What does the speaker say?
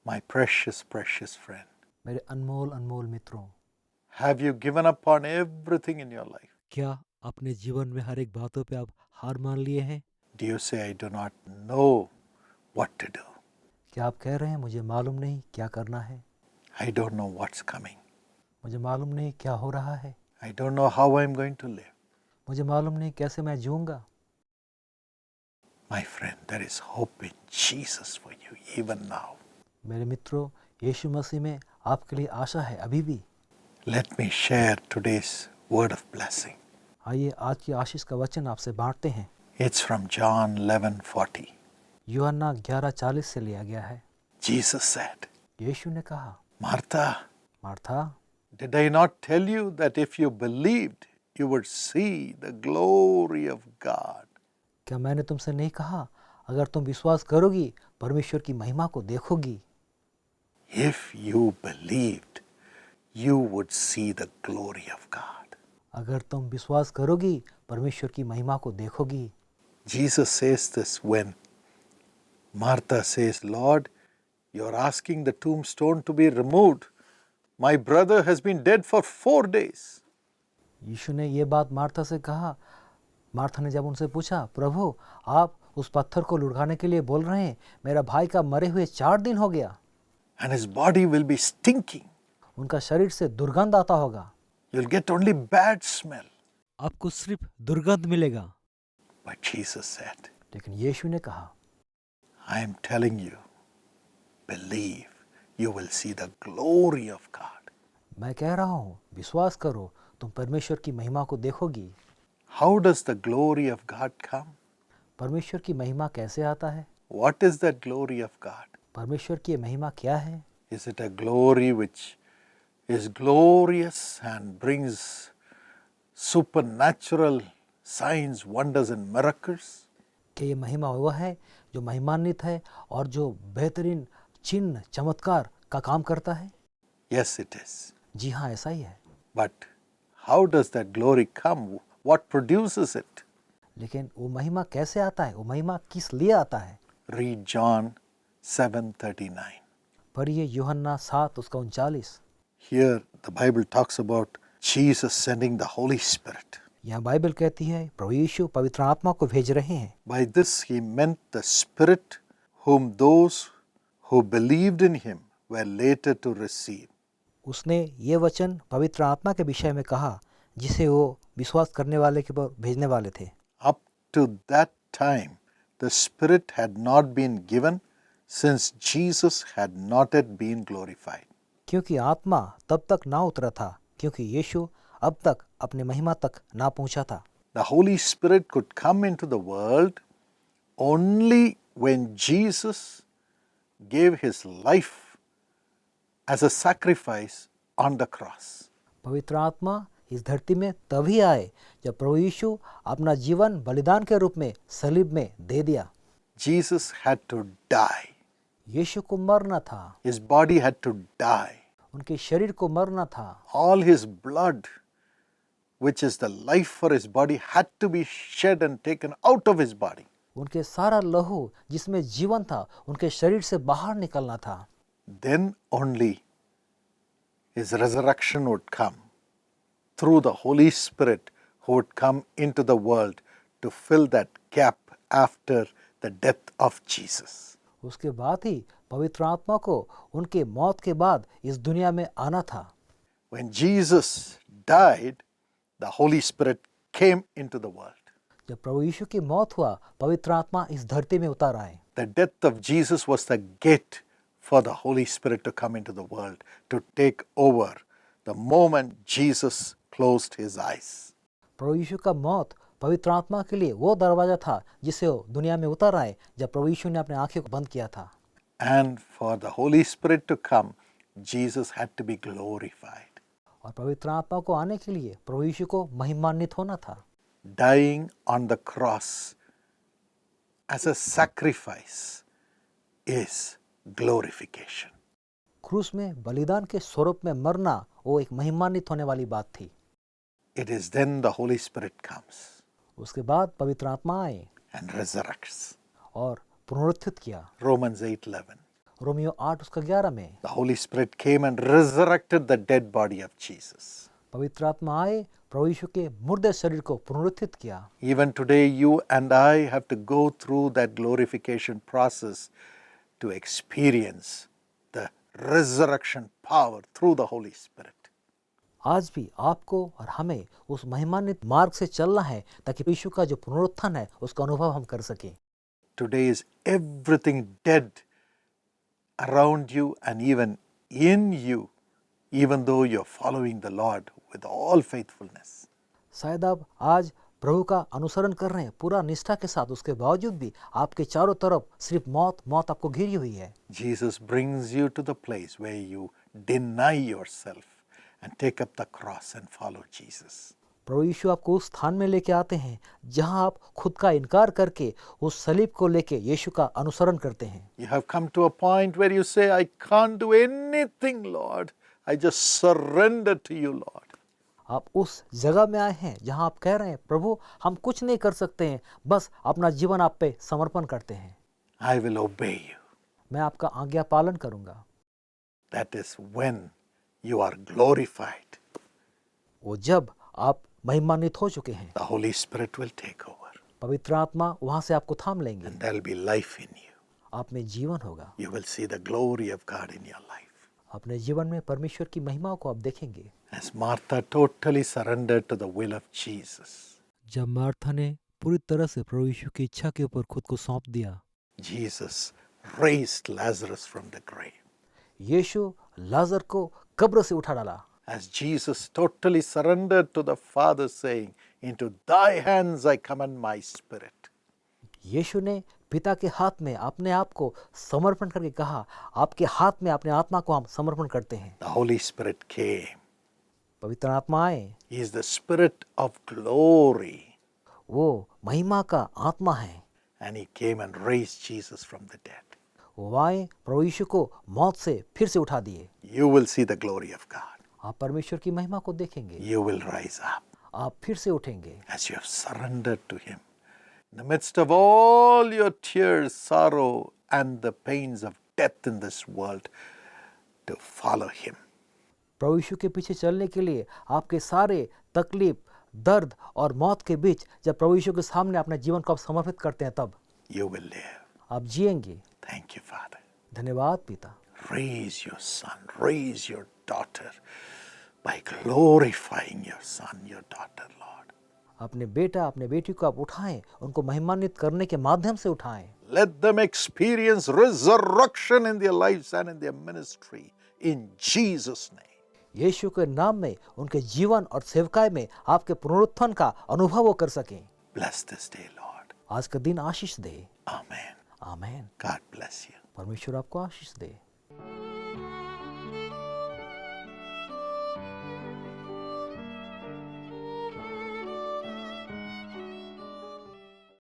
My precious, precious friend, मेरे अनमोल अनमोल मित्रों, have you given up on everything in your life? क्या अपने जीवन में हर एक बातों पे आप हार मान लिए हैं? Do you say, I do not know what to do? क्या आप कह रहे हैं मुझे मालूम नहीं क्या करना है, I don't know what's coming. मुझे मालूम नहीं क्या हो रहा है, I don't know how I'm going to live. मुझे मालूम नहीं कैसे मैं जीऊँगा? My friend, there is hope in Jesus for you even now. मेरे मित्रों, यीशु मसीह में आपके लिए आशा है अभी भी। Let me share today's word of blessing. आइए आज की आशीष का वचन आपसे बांटते हैं। It's from John 11:40. यूहन्ना 11:40 से लिया गया है। Jesus said, यीशु ने कहा, Martha, Martha, did I not tell you that if you believed, you would see the glory of God? क्या मैंने तुमसे नहीं कहा अगर तुम विश्वास करोगी परमेश्वर की महिमा को देखोगी? If you believed, you would see the glory of God. अगर तुम विश्वास करोगी परमेश्वर की महिमा को देखोगी। Jesus says this when Martha says, Lord, you're asking the tombstone to be removed. My brother has been dead for 4 days. यीशु ने ये बात मार्था से कहा। मार्था ने जब उनसे पूछा, प्रभु आप उस पत्थर को लुढ़काने के लिए बोल रहे हैं, मेरा भाई का मरे हुए 4 दिन हो गया। And his body will be stinking. उनका शरीर से दुर्गंध आता होगा। You'll get only bad smell. आपको सिर्फ दुर्गंध मिलेगा। But Jesus said, लेकिन यीशु ने कहा, I am telling you, believe, you will see the glory of God. मैं कह रहा हूँ विश्वास करो, तुम परमेश्वर की महिमा को देखोगी। How does the glory of God come? परमेश्वर की महिमा कैसे आता है? What is that glory of God? परमेश्वर की महिमा क्या है? Is it a glory which is glorious and brings supernatural signs, wonders and miracles? क्या ये महिमा वह है जो महिमान्वित है और जो बेहतरीन चिन्ह चमत्कार का काम करता है? Yes, it is. जी हाँ, ऐसा ही है। But how does that glory come? What produces it? लेकिन वो महिमा कैसे आता है? वो महिमा किस लिए आता है? Read John 7:39. पढ़िए यूहन्ना 7 उसका 39। Here the Bible talks about Jesus sending the Holy Spirit. यहाँ बाइबल कहती है प्रभु यीशु पवित्र आत्मा को भेज रहे हैं। By this he meant the Spirit whom those who believed in him were later to receive. उसने ये वचन पवित्र आत्मा के विषय में कहा जिसे वो विश्वास करने वाले के ऊपर भेजने वाले थे। Up to that time, the Spirit had not been given since Jesus had not yet been glorified. क्योंकि आत्मा तब तक ना उतरा था क्योंकि यीशु अब तक अपने महिमा तक ना पहुंचा था। The Holy Spirit could come into the world only when Jesus gave his life as a sacrifice on the cross. पवित्र आत्मा इस धरती में तभी आए जब प्रभु यीशु अपना जीवन बलिदान के रूप में सलीब में दे दिया। Jesus had to die. यीशु को मरना था, His body had to die. उनके शरीर को मरना था। All his blood, which is the life for his body, had to be shed and taken out of his body. उनके सारा लहू जिसमें जीवन था उनके शरीर से बाहर निकलना था। Then only his resurrection would come through the Holy Spirit who would come into the world to fill that gap after the death of Jesus. उसके बाद ही पवित्र आत्मा को उनके मौत के बाद इस दुनिया में आना था। When Jesus died, the Holy Spirit came into the world. जब प्रभु यीशु की मौत हुआ पवित्र आत्मा इस धरती में उतर आए। The death of Jesus was the gate for the Holy Spirit to come into the world, to take over the moment Jesus closed his eyes. प्रभु यीशु का मौत पवित्र आत्मा के लिए वो दरवाजा था जिससे वो दुनिया में उतर आए जब प्रभु यीशु ने अपने आंखें को बंद किया था। And for the Holy Spirit to come, Jesus had to be glorified. और पवित्र आत्मा को आने के लिए प्रभु यीशु को महिमान्वित होना था। Dying on the cross as a sacrifice is glorification. क्रूस में बलिदान के स्वरूप में मरना वो एक महिमान्वित होने वाली बात थी। It is then the Holy Spirit comes उसके बाद पवित्र आत्मा आए and resurrects. और पुनरुत्थित किया। Romans 8:11. रोमियो 8 उसका 11 में The Holy Spirit came and resurrected the dead body of Jesus. पवित्र आत्मा आए, प्रभु यीशु के मुर्दे शरीर को पुनरुत्थित किया। Even today, you and I have to go through that glorification process to experience the resurrection power through the Holy Spirit. आज भी आपको और हमें उस महिमान्वित मार्ग से चलना है ताकि यीशु का जो पुनरुत्थान है उसका अनुभव हम कर सकें। Today is everything dead around you and even in you, even though you're following the Lord with all faithfulness. शायद आप आज प्रभु का अनुसरण कर रहे हैं पूरा निष्ठा के साथ, उसके बावजूद भी आपके चारों तरफ सिर्फ मौत मौत आपको घिरी हुई है। Jesus brings you to the place where you deny yourself and take up the cross and follow Jesus. प्रभु यीशु आपको उस स्थान में लेके आते हैं जहां आप खुद का इनकार करके उस सलीब को लेके यीशु का अनुसरण करते हैं। You have come to a point where you say, I can't do anything, Lord. I just surrender to you, Lord. आप उस जगह में आए हैं जहां आप कह रहे हैं, प्रभु हम कुछ नहीं कर सकते हैं, बस अपना जीवन आप पे समर्पण करते हैं। I will obey you. मैं आपका आज्ञा पालन करूंगा। That is when you are glorified. वो जब आप महिमान्वित हो चुके हैं, The Holy Spirit will take over पवित्र आत्मा वहां से आपको थाम लेंगे, and there will be life in you. आप में जीवन होगा। You will see the glory of God in your life. अपने जीवन में परमेश्वर की महिमा को आप देखेंगे। As Martha totally surrendered to the will of Jesus, जब मार्था ने पूरी तरह से प्रभु यीशु की इच्छा के ऊपर खुद को सौंप दिया, Jesus raised Lazarus from the grave. यीशु लाजर को कब्र से उठा डाला। As Jesus totally surrendered to the Father, saying, Into thy hands I commend my spirit. यीशु ने पिता के हाथ में अपने आप को समर्पण करके कहा, आपके हाथ में अपने आत्मा को हम समर्पण करते हैं। The Holy Spirit came. पवित्र आत्मा आए, He is the Spirit of glory. वो महिमा का आत्मा है। And he came and raised Jesus from the dead. वो आए, प्रभु यीशु को मौत से फिर से उठा दिए। You will see the glory of God. आप परमेश्वर की महिमा को देखेंगे, You will rise up आप फिर से उठेंगे as you have surrendered to him. In the midst of all your tears, sorrow, and the pains of death in this world, to follow him. प्रभु यीशु के पीछे चलने के लिए आपके सारे तकलीफ, दर्द और मौत के बीच जब प्रभु यीशु के सामने अपने जीवन को आप समर्पित करते हैं, तब You will live. आप जिएंगे। Thank you, Father. धन्यवाद पिता। Raise your son, raise your daughter by glorifying your son, your daughter, Lord. अपने बेटा अपने बेटी को आप उठाएं, उनको महिमान्वित करने के माध्यम से उठाएं। Let them experience resurrection in their lives and in their ministry. In Jesus' name. यीशु के नाम में उनके जीवन और सेवकाई में आपके पुनरुत्थान का अनुभव वो कर सकें। Bless this day, Lord. आज का दिन आशीष दे। Amen. आमीन। God bless you. परमेश्वर आपको आशीष दे।